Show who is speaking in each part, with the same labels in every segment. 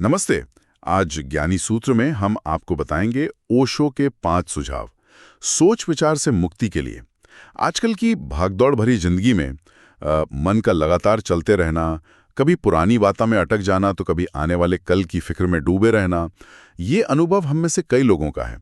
Speaker 1: नमस्ते। आज ज्ञानी सूत्र में हम आपको बताएंगे ओशो के 5 सुझाव सोच विचार से मुक्ति के लिए। आजकल की भागदौड़ भरी जिंदगी में मन का लगातार चलते रहना, कभी पुरानी बातों में अटक जाना तो कभी आने वाले कल की फिक्र में डूबे रहना, ये अनुभव हम में से कई लोगों का है।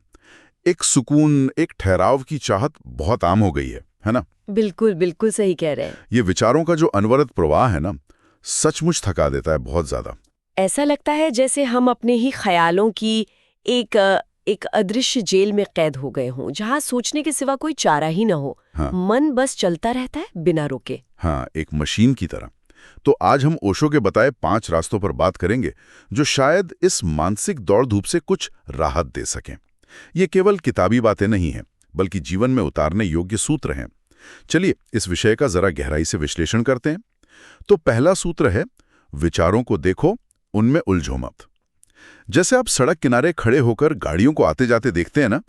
Speaker 1: एक सुकून, एक ठहराव की चाहत बहुत आम हो गई है ना?
Speaker 2: बिल्कुल बिल्कुल सही कह रहे हैं।
Speaker 1: ये विचारों का जो अनवरत प्रवाह है ना, सचमुच थका देता है बहुत ज्यादा।
Speaker 2: ऐसा लगता है जैसे हम अपने ही ख्यालों की एक अदृश्य जेल में कैद हो गए हों, जहां सोचने के सिवा कोई चारा ही न हो।
Speaker 1: हाँ।
Speaker 2: मन बस चलता रहता है बिना रुके।
Speaker 1: हाँ, एक मशीन की तरह। तो आज हम ओशो के बताए 5 रास्तों पर बात करेंगे जो शायद इस मानसिक दौड़ धूप से कुछ राहत दे सकें। ये केवल किताबी बातें नहीं हैं, बल्कि जीवन में उतारने योग्य सूत्र हैं। चलिए इस विषय का जरा गहराई से विश्लेषण करते हैं। तो पहला सूत्र है, विचारों को देखो, उनमें उलझो मत। जैसे आप सड़क किनारे खड़े होकर गाड़ियों को आते जाते देखते हैं ना,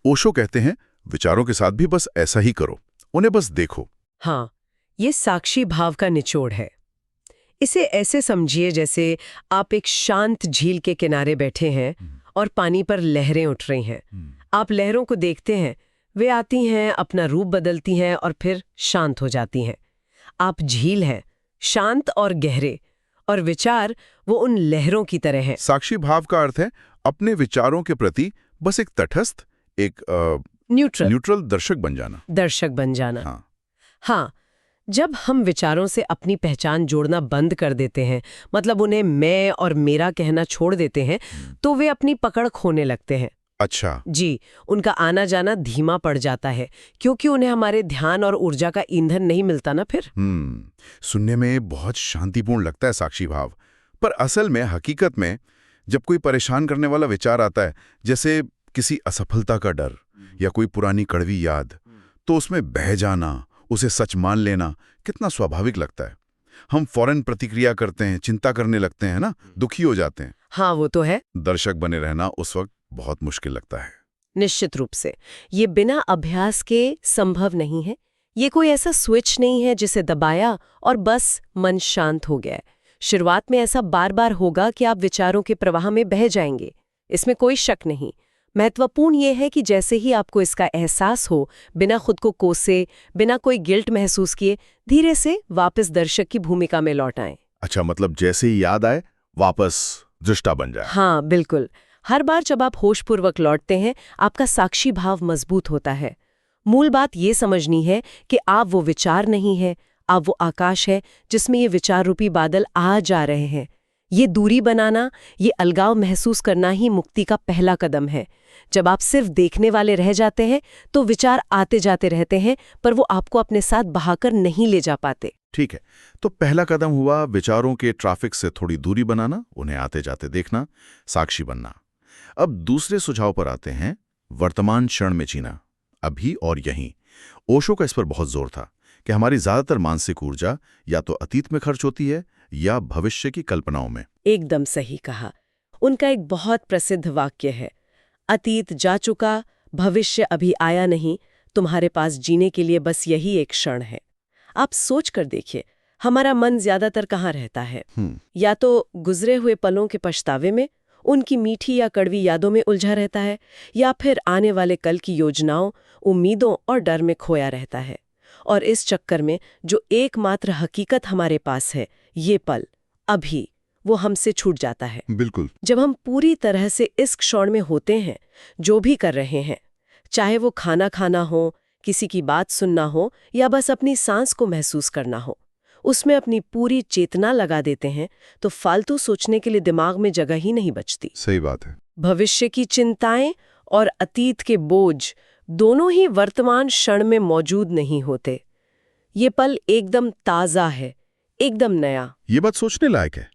Speaker 1: ओशो कहते हैं विचारों के साथ भी बस ऐसा ही करो, उन्हें बस देखो।
Speaker 3: हाँ, ये साक्षी भाव का निचोड़ है। इसे ऐसे समझिए जैसे आप एक शांत झील के किनारे बैठे हैं और पानी पर लहरें उठ रही हैं। आप लहरों को देखते हैं, वे आती हैं, अपना रूप बदलती हैं और फिर शांत हो जाती हैं। आप झील हैं, शांत और गहरे, और विचार वो उन लहरों की तरह हैं।
Speaker 1: साक्षी भाव का अर्थ है अपने विचारों के प्रति बस एक तटस्थ, एक न्यूट्रल दर्शक बन जाना।
Speaker 3: हाँ, जब हम विचारों से अपनी पहचान जोड़ना बंद कर देते हैं, मतलब उन्हें मैं और मेरा कहना छोड़ देते हैं, तो वे अपनी पकड़ खोने लगते हैं।
Speaker 1: अच्छा
Speaker 3: जी, उनका आना जाना धीमा पड़ जाता है, क्योंकि उन्हें हमारे ध्यान और ऊर्जा का ईंधन नहीं मिलता ना फिर।
Speaker 1: सुनने में बहुत शांतिपूर्ण लगता है साक्षी भाव, पर असल में हकीकत में जब कोई परेशान करने वाला विचार आता है, जैसे किसी असफलता का डर या कोई पुरानी कड़वी याद, तो उसमें बह जाना, उसे सच मान लेना कितना स्वाभाविक लगता है। हम फौरन प्रतिक्रिया करते हैं, चिंता करने लगते हैं ना, दुखी हो जाते हैं।
Speaker 3: हाँ, वो तो है।
Speaker 1: दर्शक बने रहना उस वक्त बहुत मुश्किल लगता है।
Speaker 3: निश्चित रूप से ये बिना अभ्यास के संभव नहीं है। ये कोई ऐसा स्विच नहीं है जिसे दबाया और बस मन शांत हो गया है। शुरुआत में ऐसा बार बार होगा कि आप विचारों के प्रवाह में बह जाएंगे, इसमें कोई शक नहीं। महत्वपूर्ण ये है कि जैसे ही आपको इसका एहसास हो, बिना खुद को कोसे, बिना कोई गिल्ट महसूस किए, धीरे से वापस दर्शक की भूमिका में लौट आएं।
Speaker 1: अच्छा, मतलब जैसे ही याद आए वापस दृष्टा बन जाए।
Speaker 3: हाँ, बिल्कुल। हर बार जब आप होशपूर्वक लौटते हैं, आपका साक्षी भाव मजबूत होता है। मूल बात ये समझनी है कि आप वो विचार नहीं है, आप वो आकाश है जिसमें ये विचार रूपी बादल आ जा रहे हैं। ये दूरी बनाना, ये अलगाव महसूस करना ही मुक्ति का पहला कदम है। जब आप सिर्फ देखने वाले रह जाते हैं तो विचार आते जाते रहते हैं, पर वो आपको अपने साथ बहाकर नहीं ले जा पाते।
Speaker 1: ठीक है, तो पहला कदम हुआ विचारों के ट्रैफिक से थोड़ी दूरी बनाना, उन्हें आते जाते देखना, साक्षी बनना। अब दूसरे सुझाव पर आते हैं, वर्तमान क्षण में जीना, अभी और यहीं। ओशो का इस पर बहुत जोर था कि हमारी ज्यादातर मानसिक ऊर्जा या तो अतीत में खर्च होती है या भविष्य की कल्पनाओं में।
Speaker 3: एकदम सही कहा। उनका एक बहुत प्रसिद्ध वाक्य है, अतीत जा चुका, भविष्य अभी आया नहीं, तुम्हारे पास जीने के लिए बस यही एक क्षण है। आप सोच कर देखिए, हमारा मन ज्यादातर कहाँ रहता है? या तो गुजरे हुए पलों के पछतावे में, उनकी मीठी या कड़वी यादों में उलझा रहता है, या फिर आने वाले कल की योजनाओं, उम्मीदों और डर में खोया रहता है। और इस चक्कर में जो एकमात्र हकीकत हमारे पास है, ये पल, अभी, वो हमसे छूट जाता है।
Speaker 1: बिल्कुल।
Speaker 3: जब हम पूरी तरह से इस क्षण में होते हैं, जो भी कर रहे हैं, चाहे वो खाना खाना हो, किसी की बात सुनना हो या बस अपनी सांस को महसूस करना हो, उसमें अपनी पूरी चेतना लगा देते हैं, तो फालतू सोचने के लिए दिमाग में जगह ही नहीं बचती।
Speaker 1: सही बात है।
Speaker 3: भविष्य की चिंताएं और अतीत के बोझ दोनों ही वर्तमान क्षण में मौजूद नहीं होते। ये पल एकदम ताजा है, एकदम नया।
Speaker 1: ये बात सोचने लायक है।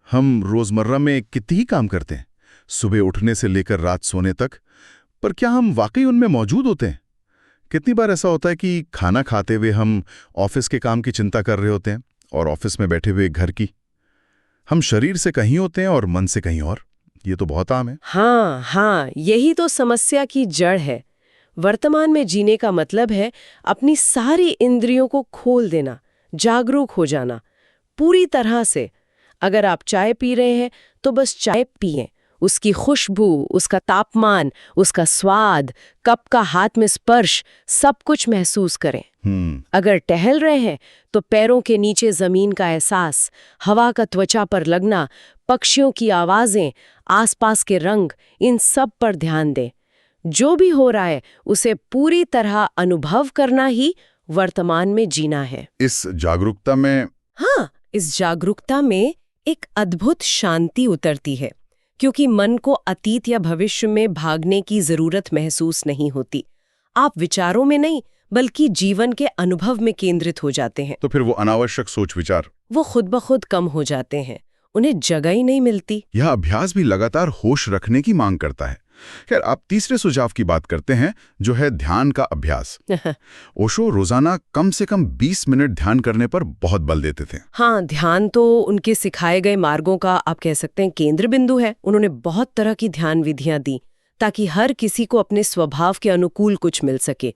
Speaker 1: हम रोजमर्रा में कितनी ही काम करते हैं, सुबह उठने से लेकर रात सोने तक, पर क्या हम वाकई उनमें मौजूद होते हैं? कितनी बार ऐसा होता है कि खाना खाते हुए हम ऑफिस के काम की चिंता कर रहे होते हैं और ऑफिस में बैठे हुए घर की। हम शरीर से कहीं होते हैं और मन से कहीं और। ये तो बहुत आम है।
Speaker 3: हाँ, यही तो समस्या की जड़ है। वर्तमान में जीने का मतलब है अपनी सारी इंद्रियों को खोल देना, जागरूक हो जाना, पूरी तरह से अगर आप चाय पी रहे हैं तो बस चाय पिएं, उसकी खुशबू, उसका तापमान, उसका स्वाद, कप का हाथ में स्पर्श, सब कुछ महसूस करें। अगर टहल रहे हैं तो पैरों के नीचे जमीन का एहसास, हवा का त्वचा पर लगना, पक्षियों की आवाजें, आसपास के रंग, इन सब पर ध्यान दें। जो भी हो रहा है उसे पूरी तरह अनुभव करना ही वर्तमान में जीना है।
Speaker 1: इस जागरूकता में
Speaker 3: हाँ, इस जागरूकता में एक अद्भुत शांति उतरती है, क्योंकि मन को अतीत या भविष्य में भागने की जरूरत महसूस नहीं होती। आप विचारों में नहीं बल्कि जीवन के अनुभव में केंद्रित हो जाते हैं।
Speaker 1: तो फिर वो अनावश्यक सोच विचार
Speaker 3: वो खुद ब खुद कम हो जाते हैं, उन्हें जगह ही नहीं मिलती।
Speaker 1: यह अभ्यास भी लगातार होश रखने की मांग करता है। खैर, आप तीसरे सुझाव की बात करते हैं, जो है ध्यान का अभ्यास। ओशो रोजाना कम से कम 20 मिनट ध्यान करने पर बहुत बल देते थे।
Speaker 3: हाँ, ध्यान तो उनके सिखाए गए मार्गों का आप कह सकते हैं केंद्र बिंदु है। उन्होंने बहुत तरह की ध्यान विधियां दी ताकि हर किसी को अपने स्वभाव के अनुकूल कुछ मिल सके।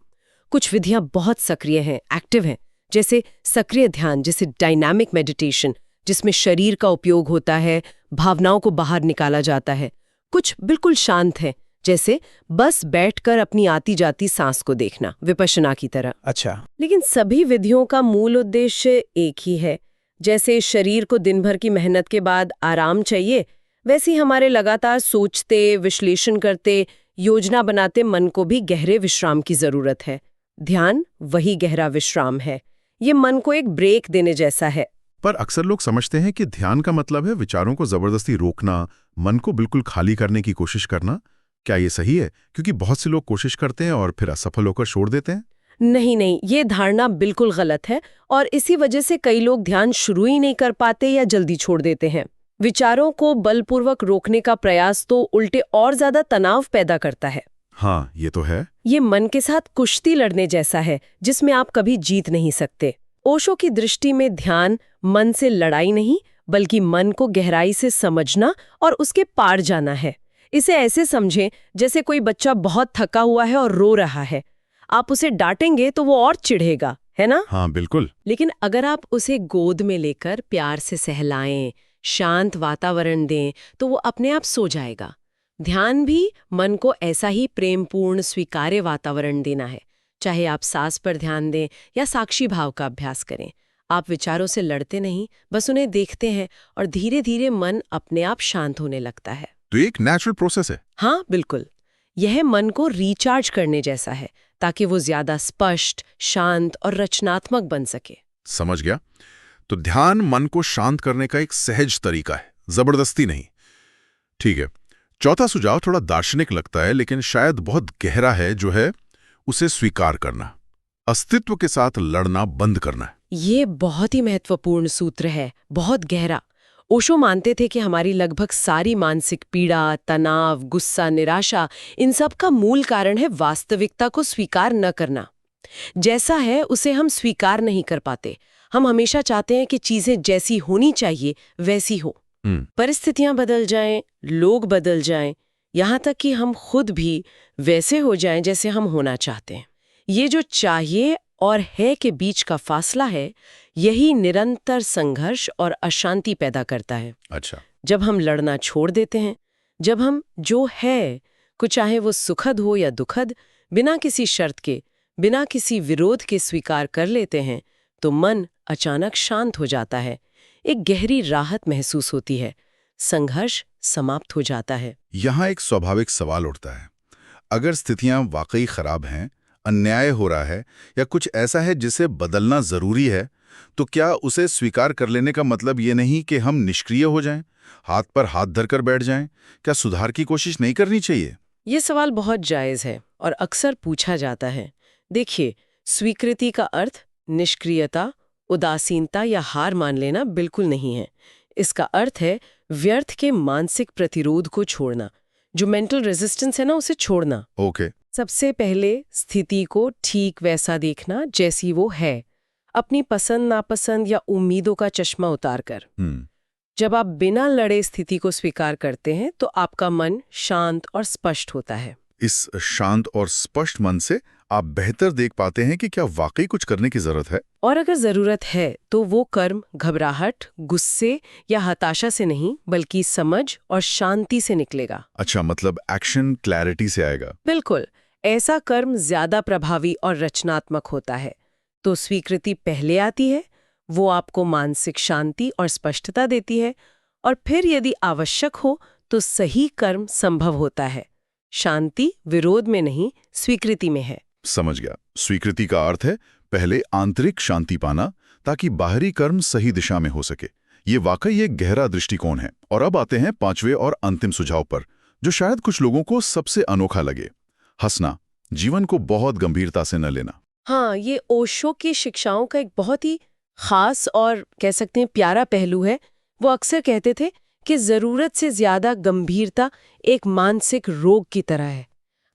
Speaker 3: कुछ विधियां बहुत सक्रिय हैं, एक्टिव हैं, जैसे सक्रिय ध्यान, जैसे डायनामिक मेडिटेशन, जिसमें शरीर का उपयोग होता है, भावनाओं को बाहर निकाला जाता है। कुछ बिल्कुल शांत है, जैसे बस बैठकर अपनी आती जाती सांस को देखना, विपश्यना की तरह।
Speaker 4: अच्छा,
Speaker 3: लेकिन सभी विधियों का मूल उद्देश्य एक ही है। जैसे शरीर को दिन भर की मेहनत के बाद आराम चाहिए, वैसे ही हमारे लगातार सोचते, विश्लेषण करते, योजना बनाते मन को भी गहरे विश्राम की जरूरत है। ध्यान वही गहरा विश्राम है। ये मन को एक ब्रेक देने जैसा है।
Speaker 1: पर अक्सर लोग समझते हैं कि ध्यान का मतलब है विचारों को जबरदस्ती रोकना, मन को बिल्कुल खाली करने की कोशिश करना। क्या ये सही है? क्योंकि बहुत से लोग कोशिश करते हैं और फिर असफल होकर छोड़ देते हैं।
Speaker 3: नहीं, ये धारणा बिल्कुल गलत है और इसी वजह से कई लोग ध्यान शुरू ही नहीं कर पाते या जल्दी छोड़ देते हैं। विचारों को बलपूर्वक रोकने का प्रयास तो उल्टे और ज्यादा तनाव पैदा करता है।
Speaker 1: हाँ, ये तो है।
Speaker 3: ये मन के साथ कुश्ती लड़ने जैसा है, जिसमें आप कभी जीत नहीं सकते। ओशो की दृष्टि में ध्यान मन से लड़ाई नहीं, बल्कि मन को गहराई से समझना और उसके पार जाना है। इसे ऐसे समझें जैसे कोई बच्चा बहुत थका हुआ है और रो रहा है। आप उसे डांटेंगे तो वो और चिढ़ेगा, है ना?
Speaker 1: हाँ, बिल्कुल।
Speaker 3: लेकिन अगर आप उसे गोद में लेकर प्यार से सहलाएं, शांत वातावरण दें, तो वो अपने आप सो जाएगा। ध्यान भी मन को ऐसा ही प्रेमपूर्ण स्वीकार्य वातावरण देना है। चाहे आप सांस पर ध्यान दें या साक्षी भाव का अभ्यास करें, आप विचारों से लड़ते नहीं, बस उन्हें देखते हैं और धीरे धीरे मन अपने आप शांत होने लगता है।
Speaker 1: तो एक नेचुरल प्रोसेस है।
Speaker 3: हाँ, बिल्कुल। यह मन को रिचार्ज करने जैसा है, ताकि वो ज्यादा स्पष्ट, शांत और रचनात्मक बन सके।
Speaker 1: समझ गया। तो ध्यान मन को शांत करने का एक सहज तरीका है, जबरदस्ती नहीं। ठीक है। चौथा सुझाव थोड़ा दार्शनिक लगता है, लेकिन शायद बहुत गहरा है, जो है उसे स्वीकार करना, अस्तित्व के साथ लड़ना बंद करना।
Speaker 3: ये बहुत ही महत्वपूर्ण सूत्र है, बहुत गहरा। ओशो मानते थे कि हमारी लगभग सारी मानसिक पीड़ा, तनाव, गुस्सा, निराशा, इन सब का मूल कारण है वास्तविकता को स्वीकार न करना। जैसा है उसे हम स्वीकार नहीं कर पाते। हम हमेशा चाहते हैं कि चीजें जैसी होनी चाहिए वैसी हो। परिस्थितियां बदल जाएं, लोग बदल जाएं, यहाँ तक कि हम खुद भी वैसे हो जाएं जैसे हम होना चाहते हैं। ये जो चाहिए और है के बीच का फासला है, यही निरंतर संघर्ष और अशांति पैदा करता है।
Speaker 1: अच्छा।
Speaker 3: जब हम लड़ना छोड़ देते हैं, जब हम जो है, कुछ चाहे वो सुखद हो या दुखद, बिना किसी शर्त के, बिना किसी विरोध के स्वीकार कर लेते हैं, तो मन अचानक शांत हो जाता है। एक गहरी राहत महसूस होती है, संघर्ष समाप्त हो जाता है।
Speaker 1: यहाँ एक स्वाभाविक सवाल उठता है, अगर स्थितियां वाकई खराब हैं, अन्याय हो रहा है या कुछ ऐसा है जिसे बदलना जरूरी है, तो क्या उसे स्वीकार कर लेने का मतलब ये नहीं कि हम निष्क्रिय हो जाएं, हाथ पर हाथ धरकर बैठ जाएं? क्या सुधार की कोशिश नहीं करनी चाहिए?
Speaker 3: ये सवाल बहुत जायज है और अक्सर पूछा जाता है। देखिए, स्वीकृति का अर्थ निष्क्रियता, उदासीनता या हार मान लेना बिल्कुल नहीं है। इसका अर्थ है व्यर्थ के मानसिक प्रतिरोध को छोड़ना, जो मेंटल रेजिस्टेंस है ना, उसे छोड़ना।
Speaker 1: ओके।
Speaker 3: सबसे पहले स्थिति को ठीक वैसा देखना जैसी वो है, अपनी पसंद नापसंद या उम्मीदों का चश्मा उतारकर। जब आप बिना लड़े स्थिति को स्वीकार करते हैं तो आपका मन शांत और स्पष्ट होता है।
Speaker 1: इस शांत और स्पष्ट मन से आप बेहतर देख पाते हैं कि क्या वाकई कुछ करने की जरूरत है।
Speaker 3: और अगर जरूरत है तो वो कर्म घबराहट, गुस्से या हताशा से नहीं बल्कि समझ और शांति से निकलेगा।
Speaker 1: अच्छा, मतलब एक्शन क्लैरिटी से आएगा।
Speaker 3: बिल्कुल, ऐसा कर्म ज्यादा प्रभावी और रचनात्मक होता है। तो स्वीकृति पहले आती है, वो आपको मानसिक शांति और स्पष्टता देती है, और फिर यदि आवश्यक हो तो सही कर्म संभव होता है। शांति विरोध में नहीं, स्वीकृति में है।
Speaker 1: समझ गया। स्वीकृति का अर्थ है पहले आंतरिक शांति पाना ताकि बाहरी कर्म सही दिशा में हो सके। ये वाकई एक गहरा दृष्टिकोण है। और अब आते हैं पांचवें और अंतिम सुझाव पर, जो शायद कुछ लोगों को सबसे अनोखा लगे। हंसना, जीवन को बहुत गंभीरता से न लेना।
Speaker 3: हाँ, ये ओशो की शिक्षाओं का एक बहुत ही खास और कह सकते हैं प्यारा पहलू है। वो अक्सर कहते थे कि जरूरत से ज्यादा गंभीरता एक मानसिक रोग की तरह है।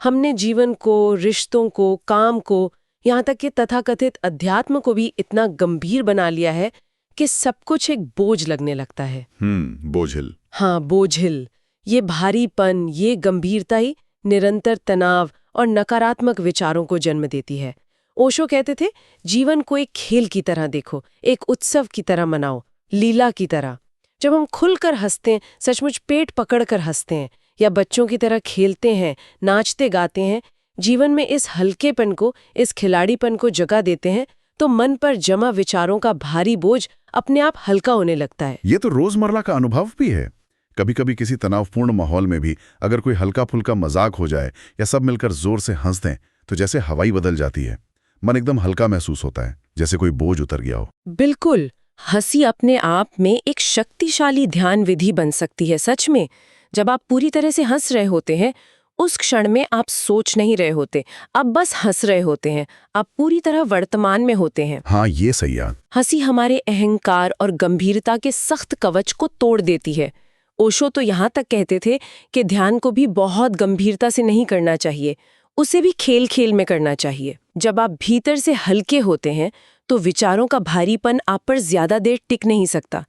Speaker 3: हमने जीवन को, रिश्तों को, काम को, यहाँ तक कि तथाकथित अध्यात्म को भी इतना गंभीर बना लिया है कि सब कुछ एक बोझ लगने लगता है।
Speaker 1: बोझिल।
Speaker 3: हाँ, बोझिल। ये भारीपन, ये गंभीरता ही निरंतर तनाव और नकारात्मक विचारों को जन्म देती है। ओशो कहते थे, जीवन को एक खेल की तरह देखो, एक उत्सव की तरह मनाओ, लीला की तरह। जब हम खुलकर हंसते हैं, सचमुच पेट पकड़कर हंसते हैं, या बच्चों की तरह खेलते हैं, नाचते गाते हैं, जीवन में इस हल्केपन को, इस खिलाड़ीपन को जगह देते हैं, तो मन पर जमा विचारों का भारी बोझ अपने आप हल्का होने लगता है।
Speaker 1: ये तो रोजमर्रा का अनुभव भी है। कभी कभी किसी तनावपूर्ण माहौल में भी अगर कोई हल्का फुल्का मजाक हो जाए या सब मिलकर जोर से हंस दें तो जैसे हवाई बदल जाती है। मन एकदम हल्का महसूस होता है, जैसे कोई बोझ उतर गया हो।
Speaker 3: बिल्कुल, हंसी अपने आप में एक शक्तिशाली ध्यान विधि बन सकती है। सच में, जब आप पूरी तरह से हंस रहे होते हैं, उस क्षण में आप सोच नहीं रहे होते, आप बस हंस रहे होते हैं, आप पूरी तरह वर्तमान में होते हैं।
Speaker 1: हाँ, ये सही याद।
Speaker 3: हंसी हमारे अहंकार और गंभीरता के सख्त कवच को तोड़ देती है। ओशो तो यहाँ तक कहते थे कि ध्यान को भी बहुत गंभीरता से नहीं करना चाहिए, उसे भी खेल खेल में करना चाहिए। जब आप भीतर से हल्के होते हैं तो विचारों का भारीपन आप पर ज्यादा देर टिक नहीं सकता।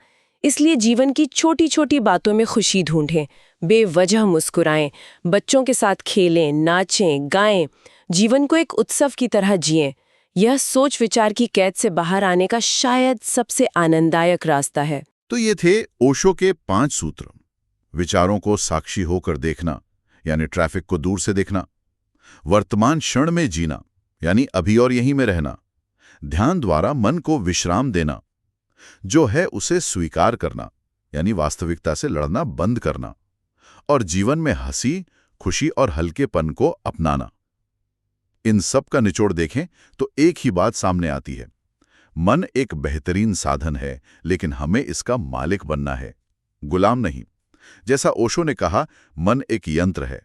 Speaker 3: इसलिए जीवन की छोटी छोटी बातों में खुशी ढूंढें, बेवजह मुस्कुराएं, बच्चों के साथ खेलें, नाचें, गाएं, जीवन को एक उत्सव की तरह जिएं। यह सोच विचार की कैद से बाहर आने का शायद सबसे आनंददायक रास्ता है।
Speaker 1: तो ये थे ओशो के 5 सूत्र। विचारों को साक्षी होकर देखना, यानी ट्रैफिक को दूर से देखना। वर्तमान क्षण में जीना, यानी अभी और यहीं में रहना। ध्यान द्वारा मन को विश्राम देना। जो है उसे स्वीकार करना, यानी वास्तविकता से लड़ना बंद करना। और जीवन में हंसी, खुशी और हल्केपन को अपनाना। इन सब का निचोड़ देखें तो एक ही बात सामने आती है। मन एक बेहतरीन साधन है, लेकिन हमें इसका मालिक बनना है, गुलाम नहीं। जैसा ओशो ने कहा, मन एक यंत्र है,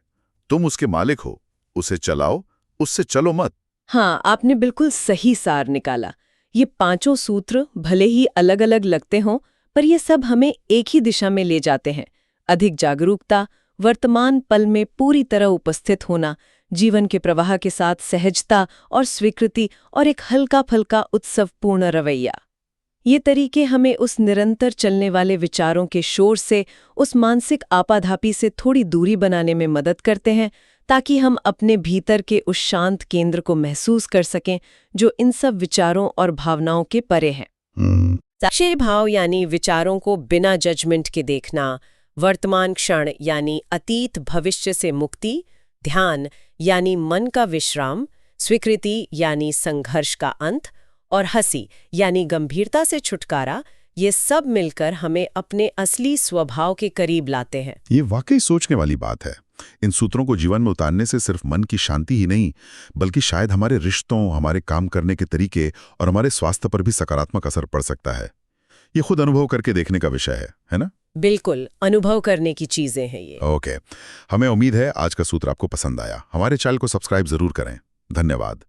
Speaker 1: तुम उसके मालिक हो, उसे चलाओ, उससे चलो मत।
Speaker 3: हाँ, आपने बिल्कुल सही सार निकाला। ये 5 सूत्र भले ही अलग अलग लगते हों, पर ये सब हमें एक ही दिशा में ले जाते हैं। अधिक जागरूकता, वर्तमान पल में पूरी तरह उपस्थित होना, जीवन के प्रवाह के साथ सहजता और स्वीकृति, और एक हल्का फल्का उत्सवपूर्ण रवैया। ये तरीके हमें उस निरंतर चलने वाले विचारों के शोर से, उस मानसिक आपाधापी से थोड़ी दूरी बनाने में मदद करते हैं, ताकि हम अपने भीतर के उस शांत केंद्र को महसूस कर सकें जो इन सब विचारों और भावनाओं के परे है। साक्षी भाव यानी विचारों को बिना जजमेंट के देखना, वर्तमान क्षण यानी अतीत भविष्य से मुक्ति, ध्यान यानी मन का विश्राम, स्वीकृति यानी संघर्ष का अंत, और हंसी यानी गंभीरता से छुटकारा, ये सब मिलकर हमें अपने असली स्वभाव के करीब लाते हैं।
Speaker 1: ये वाकई सोचने वाली बात है। इन सूत्रों को जीवन में उतारने से सिर्फ मन की शांति ही नहीं, बल्कि शायद हमारे रिश्तों, हमारे काम करने के तरीके और हमारे स्वास्थ्य पर भी सकारात्मक असर पड़ सकता है। ये खुद अनुभव करके देखने का विषय है ना?
Speaker 3: बिल्कुल, अनुभव करने की चीजें हैं ये।
Speaker 1: ओके, हमें उम्मीद है आज का सूत्र आपको पसंद आया। हमारे चैनल को सब्सक्राइब जरूर करें। धन्यवाद।